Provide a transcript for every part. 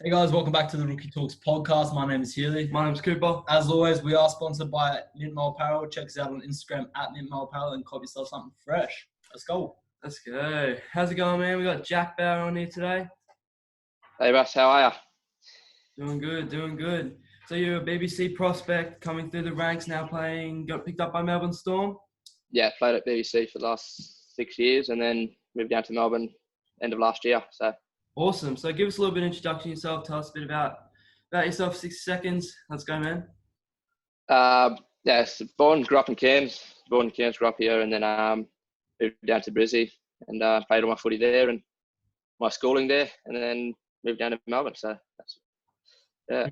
Hey guys, welcome back to the Rookie Talks podcast. My name is Healy. My name's Cooper. As always, we are sponsored by Mint Mole Apparel. Check us out on Instagram at Mint Mole Apparel and cop yourself something fresh. Let's go. Let's go. How's it going, man? We got Jack Bowyer on here today. Hey Russ, how are you? Doing good. So you're a BBC prospect coming through the ranks now playing, got picked up by Melbourne Storm? Yeah, played at BBC for the last 6 years and then moved down to Melbourne end of last year. So Awesome. So give us a little bit of introduction to yourself. Tell us a bit about yourself, 60 seconds. Let's go, man. grew up in Cairns, grew up here and then moved down to Brizzy and played all my footy there and my schooling there and then moved down to Melbourne. So that's,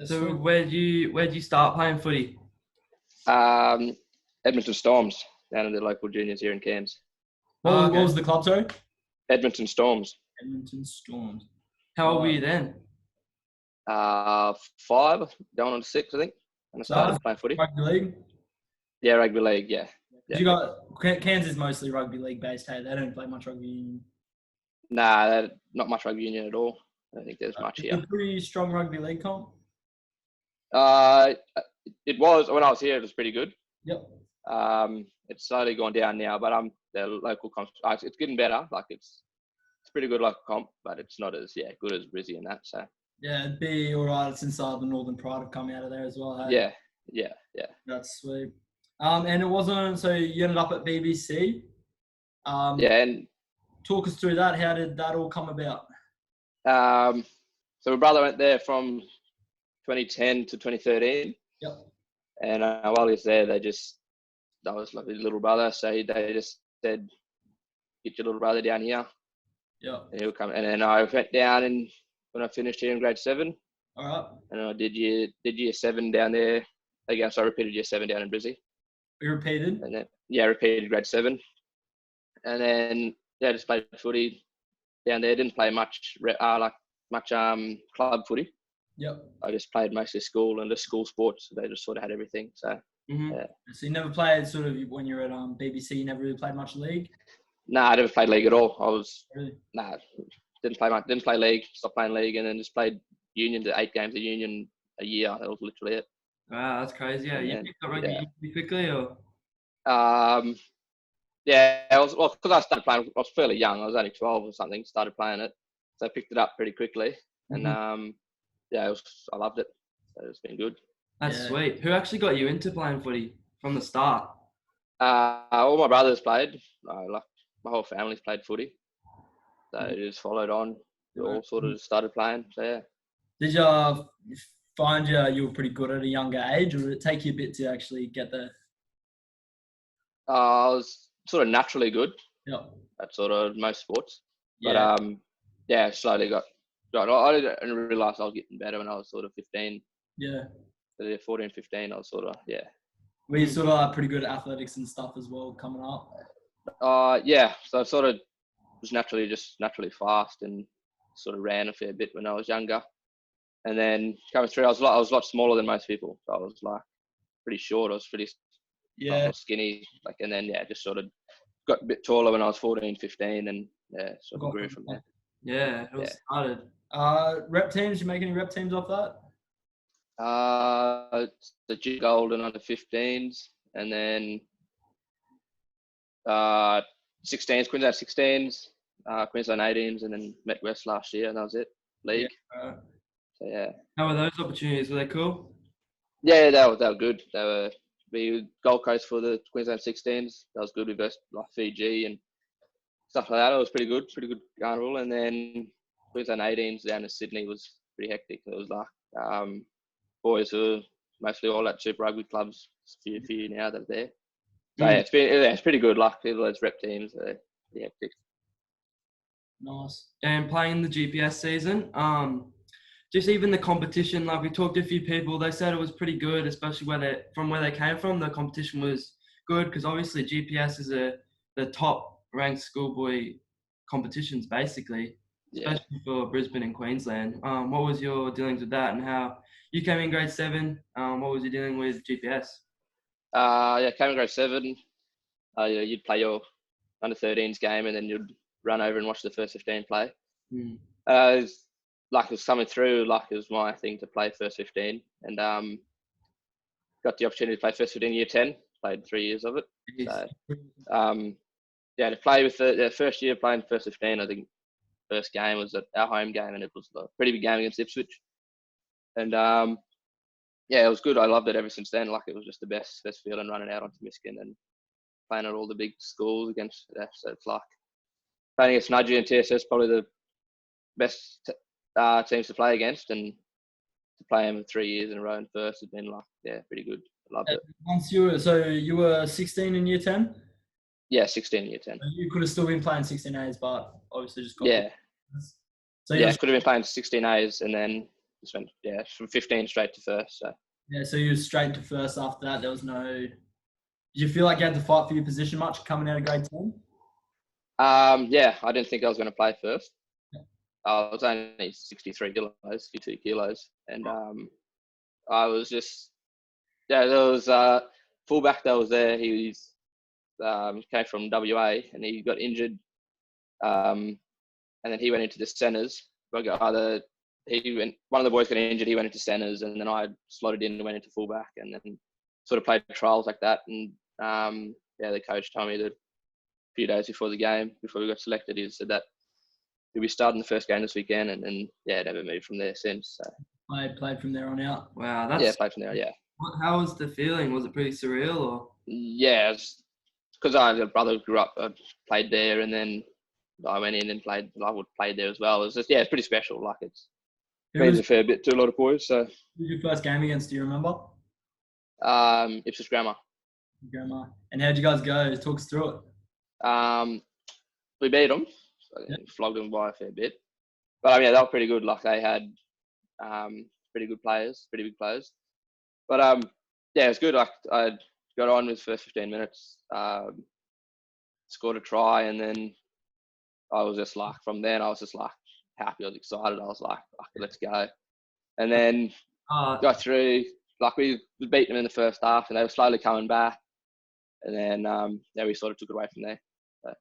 So where'd you start playing footy? Edmonton Storms, down in the local juniors here in Cairns. What was the club, sorry? Edmonton Storms. Edmonton Storms. How old were you then? 5, going on to 6, I think. And I started playing footy. Rugby league? Yeah, rugby league, yeah. You got Cairns is mostly rugby league based, hey? They don't play much rugby union. Nah, not much rugby union at all. I don't think there's much here. It's a pretty strong rugby league comp. It was when I was here. It was pretty good. Yep. It's slowly gone down now, but the local comp. It's getting better. Like it's pretty good local comp, but it's not as good as Brizzy and that. So Yeah, it'd be all right. It's inside the Northern Pride have come out of there as well. Hey? Yeah. That's sweet. And it wasn't. So you ended up at BBC. And talk us through that. How did that all come about? So my brother went there from 2010 to 2013. Yep. And while he was there, that was like his little brother. So they just said, "Get your little brother down here." Yeah. And he'll come. And then I went down and when I finished here in grade 7. All right. And I did year 7 down there again. So I repeated year 7 down in Brizzy. You repeated? And then repeated grade 7. And then just played footy down there. Didn't play much club footy. Yep. I just played mostly school and just school sports. So they just sort of had everything. So yeah. So you never played sort of when you were at BBC. You never really played much league. Nah, I never played league at all. Really? Didn't play much. Didn't play league. Stopped playing league and then just played union to 8 games of union a year. That was literally it. Wow, that's crazy. Yeah, you picked up rugby pretty quickly, or? Because I started playing. I was fairly young. I was only 12 or something. Started playing it, so I picked it up pretty quickly, and I loved it. So it's been good. That's sweet. Who actually got you into playing footy from the start? All my brothers played. Like my whole family's played footy, so it just followed on. We all sort of started playing. So yeah. Did you find you were pretty good at a younger age, or did it take you a bit to actually get there? I was sort of naturally good. Yeah. At sort of most sports. Yeah. But slowly got. I didn't realise I was getting better when I was sort of 15. Yeah. So 14, 15, I was sort of, Were you sort of pretty good at athletics and stuff as well coming up? So I sort of was naturally fast and sort of ran a fair bit when I was younger. And then coming through, I was a lot smaller than most people. So I was like pretty short. I was pretty skinny. And then, just sort of got a bit taller when I was 14, 15 and sort of grew from there. Yeah, it was started. Rep teams, you make any rep teams off that? The G Gold and under 15s, and then 16s, Queensland 16s, Queensland 18s, and then Met West last year, and that was it. League. How were those opportunities? Were they cool? Yeah, they were good. We Gold Coast for the Queensland 16s. That was good. We versed like Fiji and stuff like that. It was pretty good carnival. And then Queensland 18s down in Sydney was pretty hectic. It was like boys who are mostly all at Super Rugby clubs. A few now that are there. So it's pretty good. Like those rep teams, they're pretty hectic. Nice. And playing the GPS season, just even the competition. Like we talked to a few people, they said it was pretty good, especially where they came from. The competition was good because obviously GPS is the top ranked schoolboy competitions basically. Especially for Brisbane and Queensland. What was your dealings with that and how you came in grade 7? What was you dealing with GPS? Came in grade 7. You'd play your under 13s game and then you'd run over and watch the first 15 play. like it was coming through, like it was my thing to play first 15, and got the opportunity to play first 15 year 10. Played 3 years of it. So yeah, to play with the first year playing first 15, I think first game was at our home game, and it was a pretty big game against Ipswich. And yeah, it was good. I loved it ever since then. Like it was just the best feeling running out onto Miskin and playing at all the big schools against. So it's like playing against Nudgee and TSS, probably the best teams to play against, and to play them 3 years in a row in first has been like, yeah, pretty good. I loved it. Once you were 16 in year 10? Yeah, 16 year 10. You could have still been playing 16As, but obviously just got. Yeah. So Yeah, could have been playing 16As and then just went, from 15 straight to first. So. Yeah, so you were straight to first after that. There was no. Did you feel like you had to fight for your position much coming out of grade 10? Yeah, I didn't think I was going to play first. I was only 63 kilos, 52 kilos. And I was just, there was a fullback that was there. He came from WA and he got injured. And then he went into the centres. One of the boys got injured, he went into centres, and then I slotted in and went into fullback, and then sort of played trials like that. And the coach told me that a few days before the game, before we got selected, he said that he'll be starting the first game this weekend, and then never moved from there since. So. Played from there on out. Wow, played from there. Yeah. How was the feeling? Was it pretty surreal, or? Yeah, because I had a brother who grew up, played there, and then I went in and played there as well. It was just, it's pretty special. Like it means a fair bit to a lot of boys. So. Who was your first game against? Do you remember? Ipswich Grammar. And how'd you guys go? Talk us through it. We beat them. So flogged them by a fair bit. But they were pretty good. Like they had pretty good players, pretty big players. But it was good. I got on with the first 15 minutes, scored a try, and then I was just like, from then I was just like happy. I was excited. I was like, okay, let's go. And then got through. Like we beat them in the first half, and they were slowly coming back. And then we sort of took it away from there. So.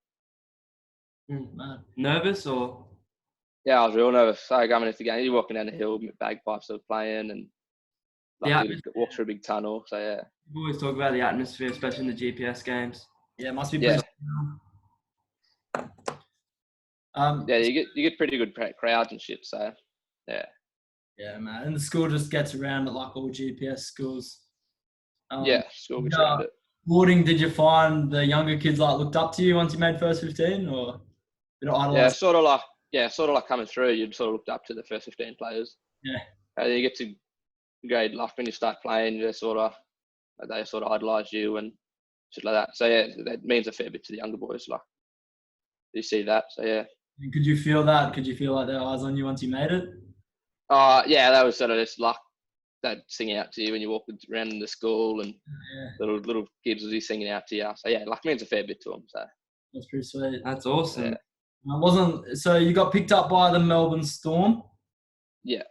Nervous or? Yeah, I was real nervous. So going into the game, you're walking down the hill, bagpipes were playing, and walk through a big tunnel. So yeah. You always talk about the atmosphere, especially in the GPS games. Yeah, it must be pretty. You get pretty good crowds and shit. So yeah. Yeah, man. And the school just gets around it like all GPS schools. School gets around it. Boarding, did you find the younger kids looked up to you once you made first 15, or bit of idolized? Sort of like coming through, you'd sort of looked up to the first 15 players. Yeah. And you get to grade when you start playing, they sort of idolise you and shit like that. So yeah, that means a fair bit to the younger boys. Like you see that. So yeah. And could you feel that? Could you feel like their eyes on you once you made it? That was sort of just like that singing out to you when you walk around in the school, and little kids was singing out to you. So yeah, means a fair bit to them. So that's pretty sweet. That's awesome. Yeah. So you got picked up by the Melbourne Storm? Yeah.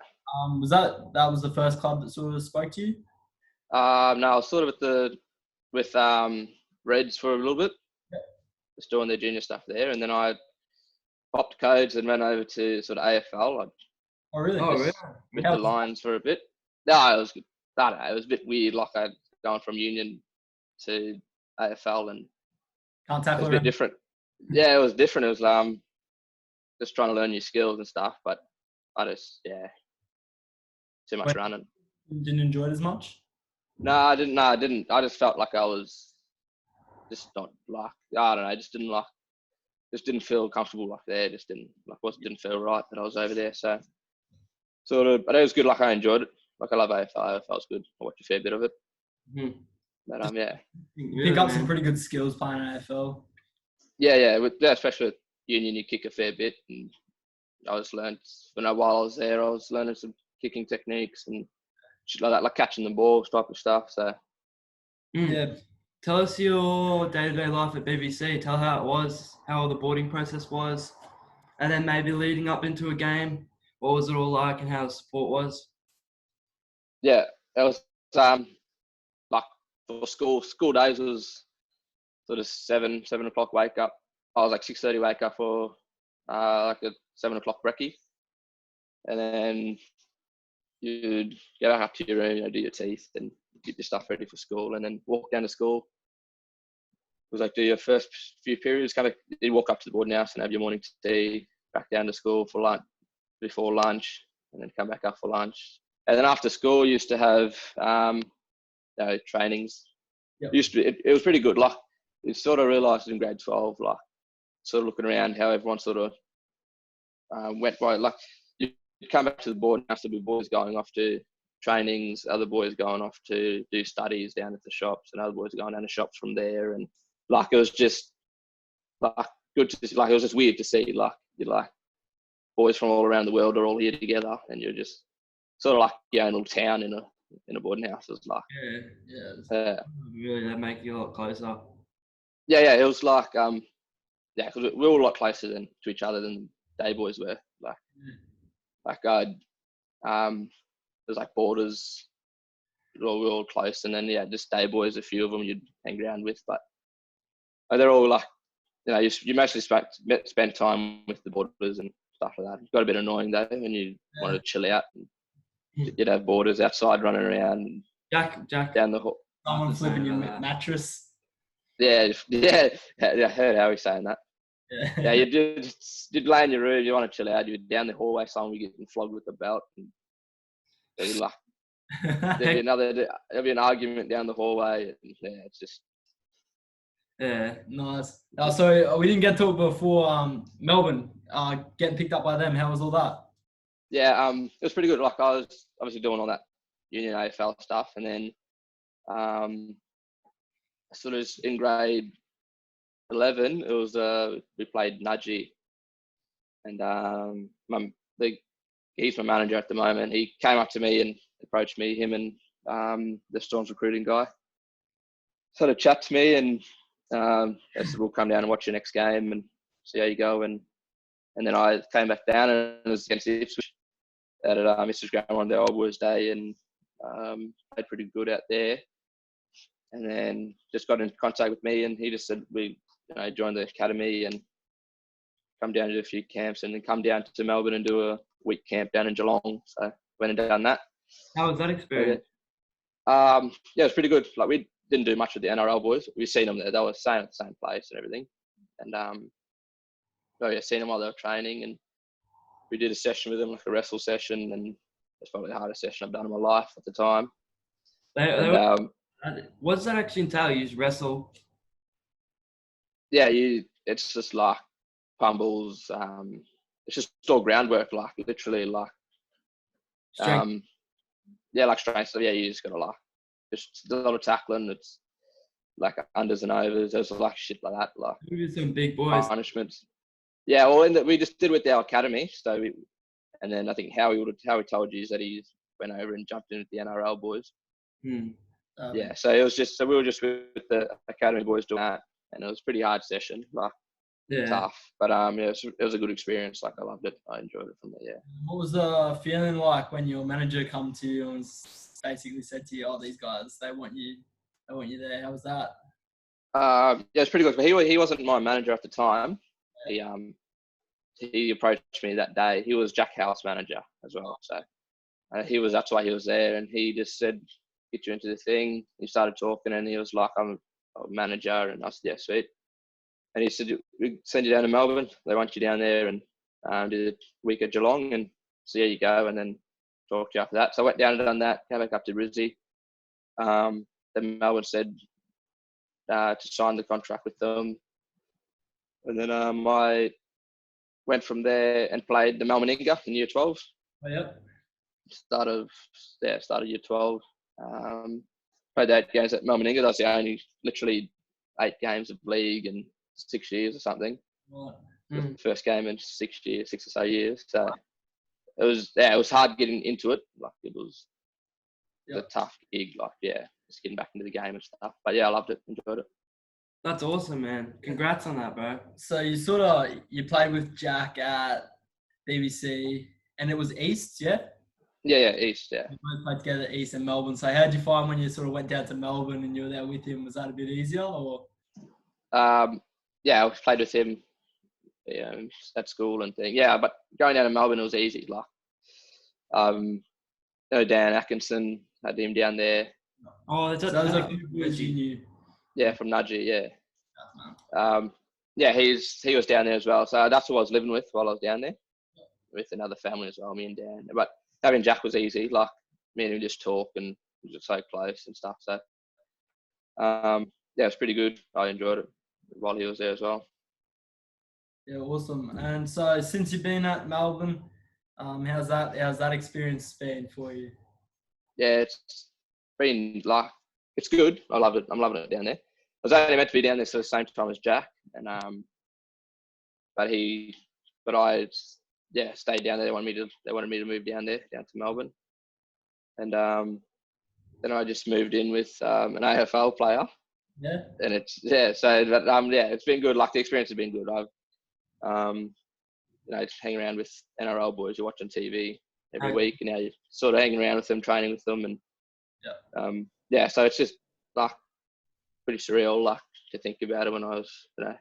Was that was the first club that sort of spoke to you? No, I was sort of with Reds for a little bit. Yeah. Just doing their junior stuff there, and then I popped codes and went over to sort of AFL. Oh really? With the Lions for a bit. No, it was good. I don't know. It was a bit weird. Like I'd gone from Union to AFL, and can't tackle. It was a bit different. Yeah, it was different. It was just trying to learn new skills and stuff. But I just too much running. You didn't enjoy it as much? No, I didn't. I just felt like I was just not I don't know. Just didn't feel comfortable there. Just didn't feel right that I was over there. So sort of, but it was good. I enjoyed it. I love AFL. AFL was good. I watched a fair bit of it. Mm-hmm. But you pick up some pretty good skills playing AFL. Yeah. Especially with Union, you kick a fair bit, and I just learned. While I was there, I was learning some kicking techniques and shit like that, like catching the ball type of stuff. So yeah. Tell us your day-to-day life at BBC. Tell how it was, how the boarding process was, and then maybe leading up into a game. What was it all like, and how the support was? Yeah, it was for school days was sort of 7 o'clock wake up. I was 6:30 wake up for a 7 o'clock brekkie, and then you'd get back up to your room, do your teeth, and get your stuff ready for school, and then walk down to school. It was like do your first few periods, kind of you walk up to the boarding house and have your morning tea, back down to school for lunch, before lunch, and then come back up for lunch. And then after school, you used to have trainings. Yep. It was pretty good. Like you sort of realised in grade 12, like sort of looking around how everyone sort of went by. Like you come back to the boarding house, there'd be boys going off to trainings, other boys going off to do studies down at the shops, and other boys going down to shops from there. And like it was just like good to see, like it was just weird to see like boys from all around the world are all here together, and you're just sort of like your own little town in a boarding house. It was like really that make you a lot closer. Yeah, it was like because we were a lot closer to each other than day boys were. There's like borders. We were all close, and then just day boys. A few of them you'd hang around with, but they're all like, you mostly spent time with the boarders and stuff like that. It got a bit annoying though when you wanted to chill out. And you'd have boarders outside running around. Jack down the hall. Someone flipping your mattress. I heard Harry saying that. Yeah, you'd lay in your room, you want to chill out, you'd down the hallway, someone would be getting flogged with a belt. And there'd be an argument down the hallway. And, it's just. Yeah, nice. So we didn't get to it before. Melbourne, getting picked up by them. How was all that? Yeah, it was pretty good. Like I was obviously doing all that union AFL stuff, and then sort of in grade 11, it was we played Nudgee, and he's my manager at the moment. He came up to me and approached me, him and the Storm's recruiting guy, sort of chat to me, and they said we'll come down and watch your next game and see how you go. And then I came back down, and it was against Ipswich at Mrs. Graham on their Old Boys Day, and played pretty good out there. And then just got in contact with me, and he just said we joined the academy and come down to do a few camps, and then come down to Melbourne and do a week camp down in Geelong. So went and done that. How was that experience? Yeah, it was pretty good. Like we didn't do much with the NRL boys. We've seen them there. They were staying at the same place and everything. And seen them while they were training, and we did a session with them, like a wrestle session, and it's probably the hardest session I've done in my life at the time. What does that actually entail? You just wrestle? Yeah, it's just like pumbles. It's just all groundwork, like literally like Strength. like strength. So yeah, you just gotta like just a lot of tackling. It's like unders and overs. There's like shit like that, like Some big boys. punishments. Yeah, well, we just did with our academy. So and then I think Howie told you is that he went over and jumped in with the NRL boys. Yeah, so it was just we were just with the academy boys doing that, and it was a pretty hard session, like tough. But it was a good experience. Like I loved it. I enjoyed it from there. Yeah. What was the feeling like when your manager come to you and basically said to you, "Oh, these guys, they want you there"? How was that? It's pretty good. But he wasn't my manager at the time. He approached me that day. He was Jack Howe's manager as well. So that's why he was there, and he just said, "Get you into the thing." He started talking, and he was like, "I'm a manager," and I said, "Yeah, sweet." And he said, "We send you down to Melbourne. They want you down there and do the week at Geelong and see how you go, and then talk to you after that." So I went down and done that. Came back up to Brizzy. Then Melbourne said to sign the contract with them, and then I went from there and played the Melbourne Inga in Year 12. Oh, yep. Start of Year 12. Played 8 games at Melbourne Inga. That's the only literally 8 games of league in 6 years or something. Right. First game in 6 or so years. So it was hard getting into it. Like it was a tough gig. Like just getting back into the game and stuff. But yeah, I loved it. Enjoyed it. That's awesome, man. Congrats on that, bro. So you played with Jack at BBC, and it was East, yeah? Yeah, East, yeah. You both played together at East and Melbourne. So how did you find when you sort of went down to Melbourne and you were there with him? Was that a bit easier, or? Yeah, I played with him at school and thing. Yeah, but going down to Melbourne, it was easy. Like Dan Atkinson had him down there. Oh, that's So those are a few boys you knew. Yeah, from Nudgee, yeah. Yeah, man. Yeah, he was down there as well. So that's who I was living with while I was down there, with another family as well, me and Dan. But having Jack was easy. Like, me and him just talk, and we just so close and stuff. So, yeah, it was pretty good. I enjoyed it while he was there as well. Yeah, awesome. And so since you've been at Melbourne, how's that experience been for you? Yeah, it's been like, it's good. I love it. I'm loving it down there. I was only meant to be down there at the same time as Jack, and but I stayed down there. They wanted me to move down there, down to Melbourne, and then I just moved in with an AFL player. Yeah. And it's been good. Like, the experience has been good. I've just hang around with NRL boys. You're watching TV every week, and now you're sort of hanging around with them, training with them, and so it's just like pretty surreal, like, to think about it when I was, But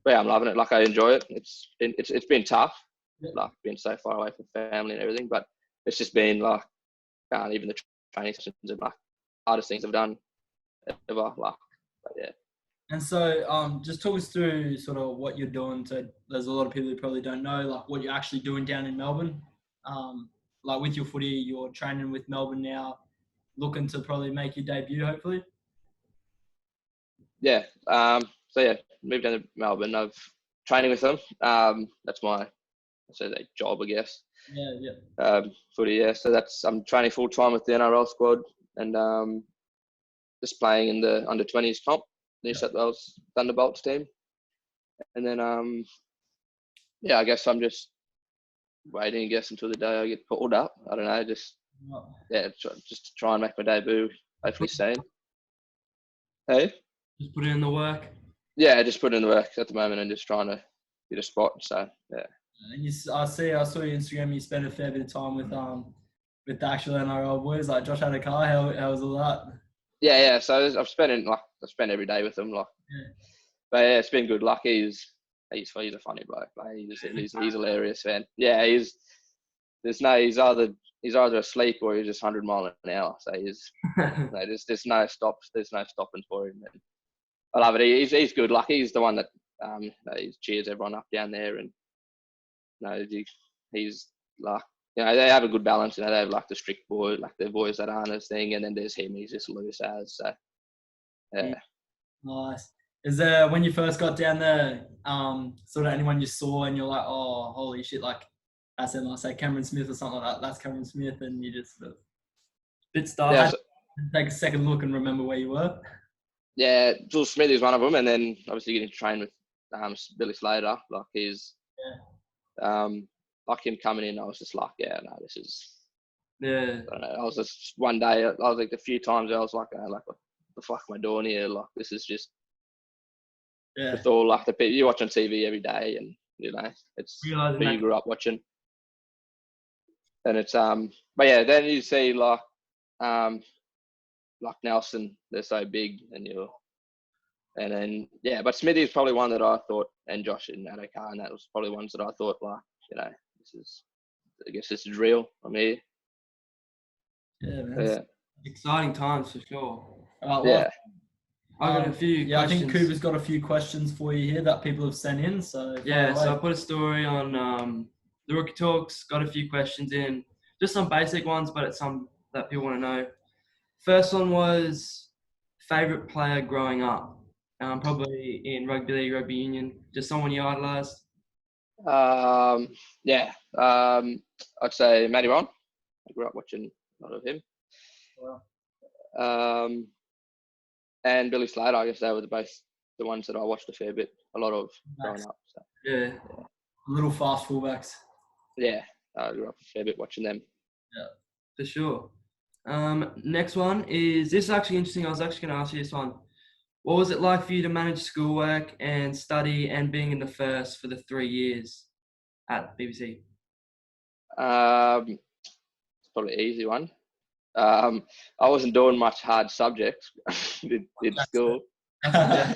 yeah, I'm loving it. Like, I enjoy it. It's been tough, like being so far away from family and everything, but it's just been like, even the training sessions are like hardest things I've done ever. Like, but yeah. And so, just talk us through sort of what you're doing. So there's a lot of people who probably don't know, like, what you're actually doing down in Melbourne. Like, with your footy, you're training with Melbourne now, looking to probably make your debut, hopefully. Yeah. Moved down to Melbourne. I've training with them. That's my job, I guess. Yeah. Footy. Yeah. So I'm training full time with the NRL squad, and just playing in the under 20s comp, New South Wales Thunderbolts team. And then I guess I'm just waiting, until the day I get called up. I don't know, just to try and make my debut, hopefully soon. Hey? Just put in the work. Yeah, just put in the work at the moment and just trying to get a spot. So, yeah. And I saw your Instagram. You spent a fair bit of time with the actual NRL boys, like Josh Adokar. How was all that? Yeah. So I've spent every day with them. Like, but yeah, it's been good. Like, he's a funny bloke. Like, he's hilarious, man. Yeah, he's either asleep or he's just 100 miles an hour. So there's no stops. There's no stopping for him. And I love it. He's good. Like, he's the one that he cheers everyone up down there, and he's like, they have a good balance. They have like the strict boy, like the boys that aren't his thing, and then there's him. He's just loose as. So yeah. Nice. Is there, when you first got down there, sort of anyone you saw and you're like, oh, holy shit, like, I said, like, say Cameron Smith or something like that. That's Cameron Smith, and you just sort of bit startled. Yeah, take a second look and remember where you were. Yeah, Jules Smith is one of them, and then obviously getting to train with Billy Slater. Like, he's like him coming in, I was just like, this is. Yeah. I don't know. I was just one day. I was like, a few times I was like, what the fuck am I doing here? Like, this is just. Yeah. With all like the you watch on TV every day, and it's who you grew up watching. And it's but yeah, then you see like Nelson, they're so big, and then but Smithy is probably one that I thought, and Josh and Adokar, and that was probably ones that I thought, like, I guess this is real. I'm here. Yeah, man. Yeah. Exciting times for sure. Yeah. I got a few questions. I think Cooper's got a few questions for you here that people have sent in. So so I put a story on the Rookie Talks, got a few questions in, just some basic ones, but it's some that people want to know. First one was favourite player growing up, probably in rugby league, rugby union, just someone you idolised. I'd say Matty Ron. I grew up watching a lot of him. Wow. And Billy Slater, I guess they were both the ones that I watched a lot of growing up. So. Yeah. Little fast fullbacks. Yeah, I grew up a fair bit watching them. Yeah, for sure. Next one is, this is actually interesting. I was actually going to ask you this one. What was it like for you to manage schoolwork and study and being in the first for the 3 years at BBC? It's probably an easy one. I wasn't doing much hard subjects in school. I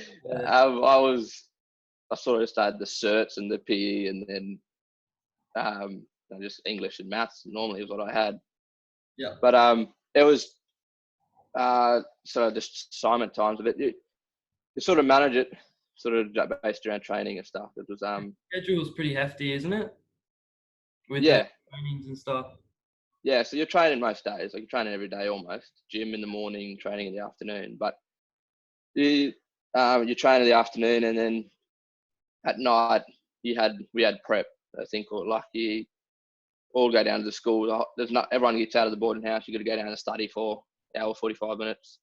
sort of started the certs and the PE, and then just English and maths normally was what I had. Yeah. But it was sort of just assignment times of it. You sort of manage it, sort of based around training and stuff. It was Schedule was pretty hefty, isn't it? With yeah. the trainings and stuff. Yeah, so you're training most days, like you're training every day almost. Gym in the morning, training in the afternoon. But you train in the afternoon, and then at night we had prep. I think, or like you all go down to the school. There's not everyone gets out of the boarding house. You got to go down and study for an hour, 45 minutes.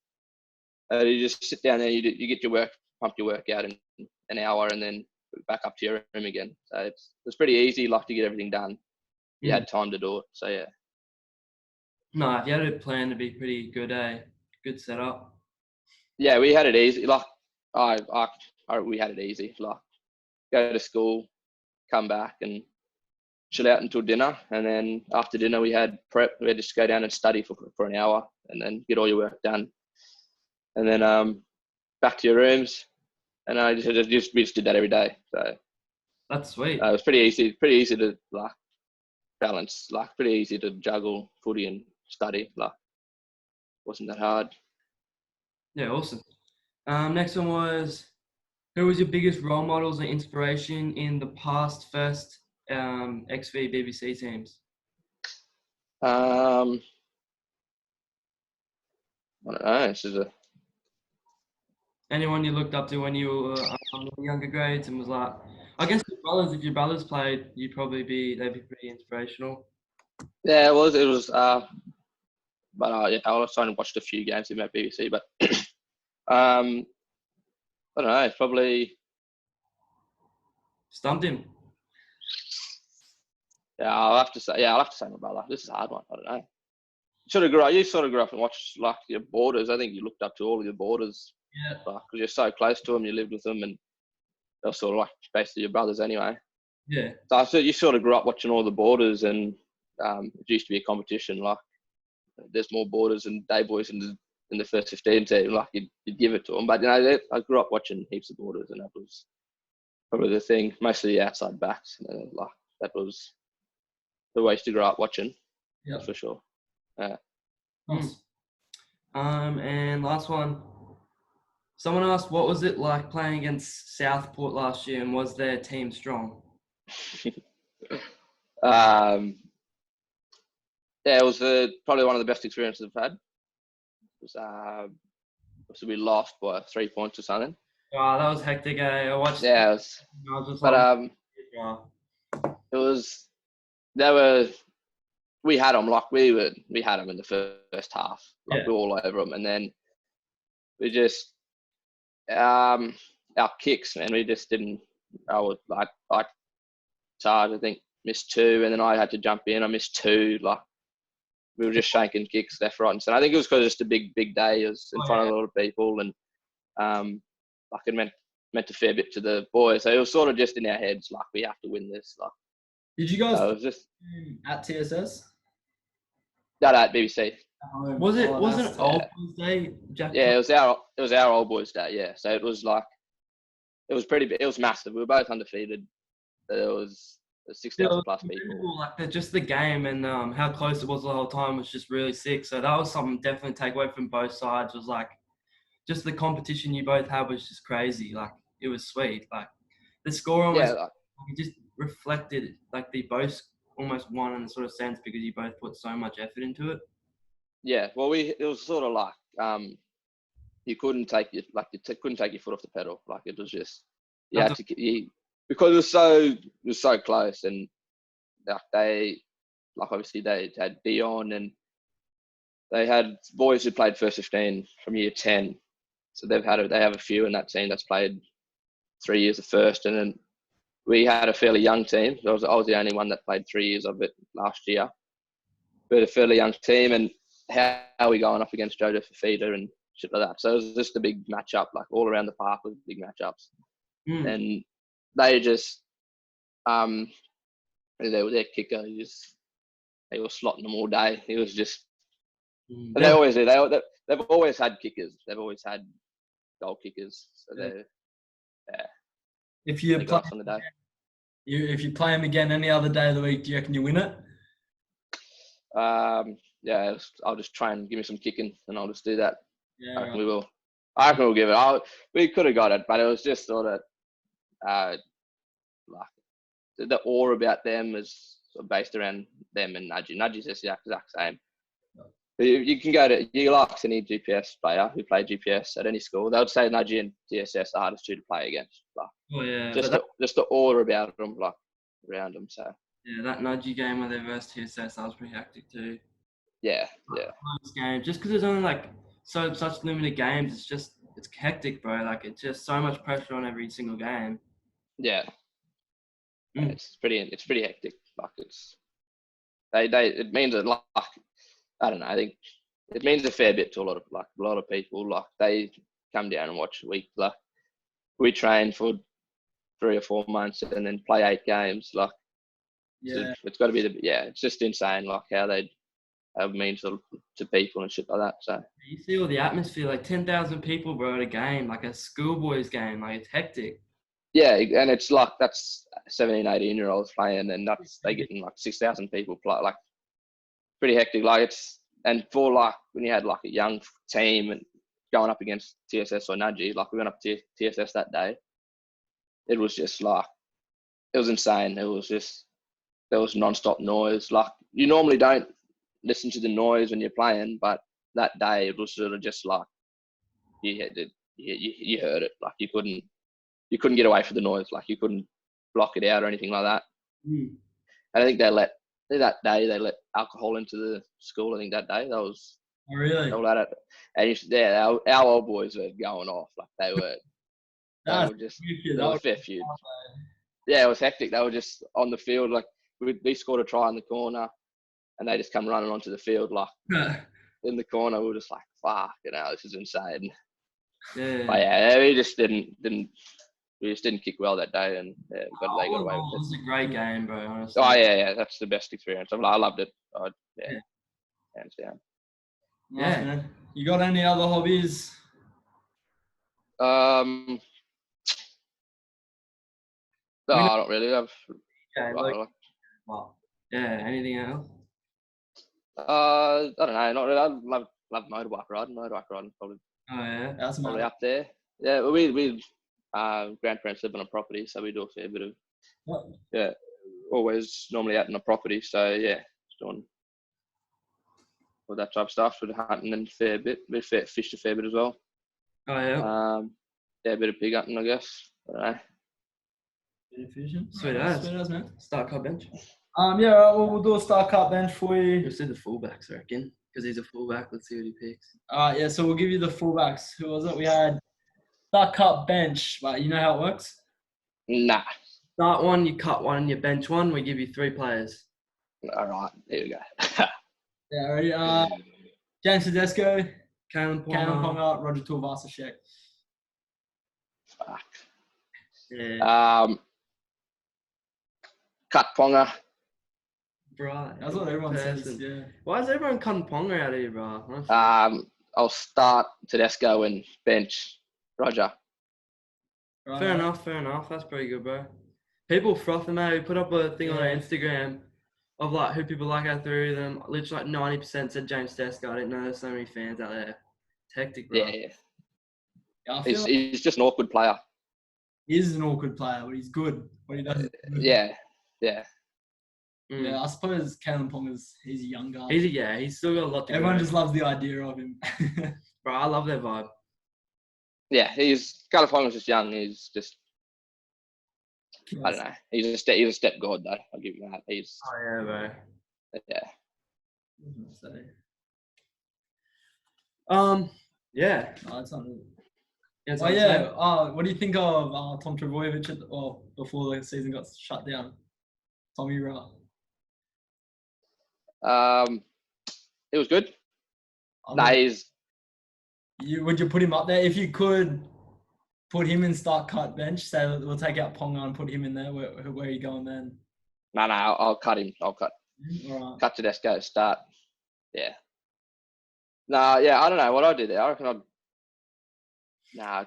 You just sit down there. You get your work, pump your work out in an hour, and then back up to your room again. So it's pretty easy, like to get everything done. You had time to do it. So yeah. No, if you had a plan, it'd be pretty good, good setup. Yeah, we had it easy. Like we had it easy. Like go to school, come back and chill out until dinner, and then after dinner we had prep. We had to just go down and study for an hour, and then get all your work done, and then back to your rooms. And we just did that every day. So that's sweet. It was pretty easy to like balance. Like pretty easy to juggle footy and study. Like wasn't that hard. Yeah, awesome. Next one was, who was your biggest role models and inspiration in the past first XV BBC teams? I don't know. This is Anyone you looked up to when you were in the younger grades and was like, I guess your brothers, if your brothers played, they'd be pretty inspirational. yeah, it was. But yeah, I was trying to watch a few games in that BBC, but I don't know. Probably Stumped him. yeah. I'll have to say my brother. This is a hard one. I don't know. You sort of grew up and watched like your boarders. I think you looked up to all of your boarders. Yeah. Because you're so close to them, you lived with them, and they're sort of like basically your brothers anyway. Yeah. So you sort of grew up watching all the boarders, and it used to be a competition. Like there's more boarders and day boys in the first 15 team. Like you'd give it to them. But you know, I grew up watching heaps of boarders, and that was probably the thing. Mostly the outside backs. Like that was the way to grow up watching. Yeah, for sure. Nice. And last one. Someone asked, what was it like playing against Southport last year, and was their team strong? Yeah, it was probably one of the best experiences I've had. It was, so we lost by 3 points or something. Oh, that was hectic. I watched. Yeah, it was, I was just but like, it was. We had them like we had them in the first half. Like we were all over them, and then we just our kicks, man. We just didn't. I charged. I think missed 2, and then I had to jump in. I missed 2. Like we were just shanking kicks left, right, and centre. I think it was because it's just a big day. It was in front of a lot of people, and like it meant a fair bit to the boys. So it was sort of just in our heads, like we have to win this. Like Did you guys it was just at TSS? no, at BBC. Was it that's old boys' day, Jack? Yeah, it was our old boys' day. Yeah, so it was like it was pretty big. It was massive. We were both undefeated. There was 6,000 plus people. Like just the game and how close it was the whole time was just really sick. So that was something definitely to take away from both sides. Was like just the competition you both had was just crazy. Like it was sweet. Like the score almost it just reflected like they both almost won in a sort of sense because you both put so much effort into it. Yeah, well, it was sort of like you couldn't take your foot off the pedal. Like it was just because it was so close, and obviously they had Dion, and they had boys who played first 15 from year 10. So they have a few in that team that's played 3 years of first, and then we had a fairly young team. I was the only one that played 3 years of it last year. But a fairly young team, and how are we going up against Jojo Fafita and shit like that? So it was just a big matchup, like all around the park was big matchups. And they just, their kicker, they were slotting them all day. He was just, and they always do. They've always had kickers. They've always had goal kickers. So they If you got us on the day. If you play him again any other day of the week, do you reckon you win it? Yeah, I'll just try and give me some kicking, and I'll just do that. Yeah, I reckon right. we will. I reckon we'll give it. We could have got it, but it was just sort of like the awe about them is sort of based around them and Nudgy. Nudgy's just the exact same. You can go to, you ask any GPS player who played GPS at any school, they would say Nudgy and TSS are the hardest two to play against. Like, Oh yeah, just the awe about them, like around them. So yeah, that Nudgy game where they versed TSS, that was pretty hectic too. yeah. Close game, just because there's only like such limited games, it's hectic, bro. Like it's just so much pressure on every single game. Yeah. Mm. It's pretty hectic. Like it means a lot. I don't know. I think it means a fair bit to a lot of people. Like they come down and watch a week. Like we train for 3 or 4 months and then play 8 games. Like it's got to be it's just insane. Like how they have means to people and shit like that. So You see all the atmosphere, like 10,000 people, bro, at a game, like a schoolboys game. Like it's hectic. yeah, and it's like that's 17, 18-year-olds playing, and they getting like 6,000 people play. Like pretty hectic. Like and for like when you had like a young team and going up against TSS or Nudgy, like we went up to TSS that day. It was just like it was insane. It was just there was non-stop noise. Like you normally don't listen to the noise when you're playing, but that day it was sort of just like you heard it. Like you couldn't get away from the noise. Like you couldn't block it out or anything like that. Mm. And I think that day they let alcohol into the school. I think that day that was really. all that. And our old boys were going off. Like they were just there was a fair few. Yeah, it was hectic. They were just on the field. Like we scored a try in the corner, and they just come running onto the field like in the corner. We were just like, fuck, this is insane. Yeah. But yeah, we just didn't kick well that day, and they got away with It it. was a great game, bro. Honestly. Oh yeah, that's the best experience. I loved it. Hands down. Nice, man. You got any other hobbies? No, not really. Anything else? I don't know. Not really. I love motorbike riding. Probably Oh yeah, That's probably up there. Yeah, well, we grandparents live on a property, so we do a fair bit of always normally out on a property. So yeah, just doing all that type of stuff with hunting and fair bit. We fished a fair bit as well. Oh yeah. A bit of pig hunting, I guess. I don't know. Bit of fishing. Sweet as, man. Start cut bench. Yeah, right, we'll do a start cut bench for you. Let's do the fullbacks, I reckon, because he's a fullback. Let's see what he picks. Yeah, so we'll give you the fullbacks. Who was it? We had start cut bench. But you know how it works? Nah. Start one, you cut one, you bench one. We give you 3 players. All right, here we go. Yeah, ready? James Tedesco, Kalen Ponga, Roger Tuivasa-Sheck. Fuck. Yeah. Cut Ponga. Bro, That's what everyone says. Yeah. Why is everyone cutting Ponga out of here, bro? I'll start Tedesco and bench Roger. Right, Fair enough. That's pretty good, bro. People frothing, mate. We put up a thing on our Instagram of like who people like out through them. Literally like 90% said James Tedesco. I didn't know there's so many fans out there. It's hectic, bro. Yeah. He's just an awkward player. He is an awkward player, but he's good. What he does. Yeah. Yeah, I suppose Kalen he's a young guy. He's still got a lot to Everyone go. just loves the idea of him. Bro, I love their vibe. Yeah, Kalen Ponga's just young. He's just I don't know. He's a step god though. I'll give you that. Oh yeah, bro. Yeah. Yeah. No, that's not really. Yeah, what do you think of Tom Trbojevic before the season got shut down? Tommy Ra. It was good. Would you put him up there if you could? Put him in start cut bench. Say we'll take out Ponga and put him in there. Where are you going then? No, I'll cut him. All right. Cut Tedesco start. Yeah. No, yeah, I don't know what I do there. I reckon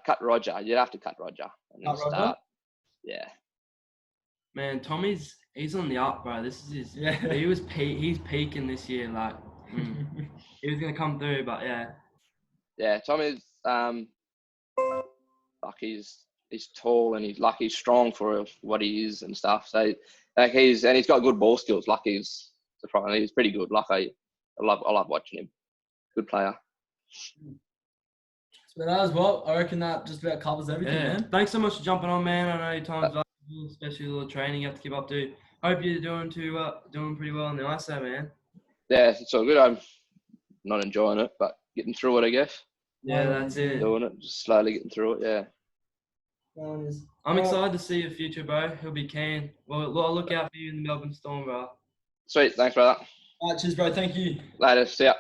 cut Roger. You'd have to cut Roger and then start. Yeah. Man, he's on the up, bro. This is his. Yeah. He's peaking this year. Like, he was gonna come through, but yeah. Yeah, Tommy's like he's tall and he's strong for what he is and stuff. So like he's got good ball skills. Like he's pretty good. Like I love watching him. Good player. So that as well, I reckon that just about covers everything, man. Thanks so much for jumping on, man. I know your time's valuable, especially a little training you have to keep up to. Hope you're doing pretty well on the ice there, man. Yeah, it's all good. I'm not enjoying it, but getting through it, I guess. Yeah, that's it. Doing it, just slowly getting through it. Yeah. I'm excited to see your future, bro. He'll be keen. Well, I'll look out for you in the Melbourne Storm, bro. Sweet. Thanks, brother. All right, cheers, bro. Thank you. Later. See ya.